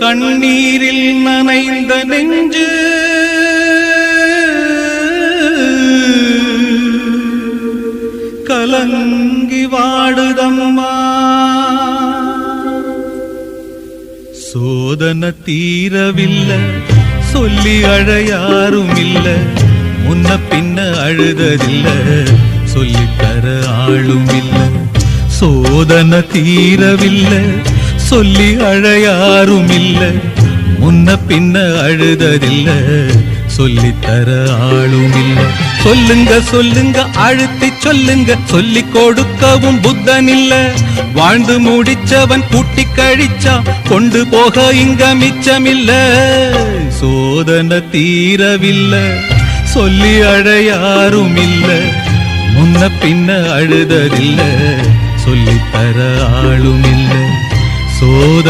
கண்ணீரில் நனைந்த நெஞ்சு கலங்கி வாடுதம்மா. சோதனை தீரவில்லை சொல்லி அழையாரும் இல்ல, முன்ன பின்ன அழுததில்ல சொல்லித்தர ஆளும் இல்ல. சோதனை தீரவில்லை சொல்லி அழையாரும் இல்ல, முன்ன பின்ன அழுததில்ல சொல்லித்தர ஆளும் இல்ல. சொல்லுங்க சொல்லுங்க அழுத்தி சொல்லுங்க, சொல்லி கொடுக்கவும் புத்தன் இல்ல. வாழ்ந்து முடிச்சவன் கூட்டி கழிச்சா கொண்டு போக இங்க மிச்சமில்ல. சோதனை தீரவில்லை சொல்லி அழையாரும் இல்ல, முன்ன பின்ன அழுததில்ல சொல்லித்தர ஆளும் இல்ல. சோதனை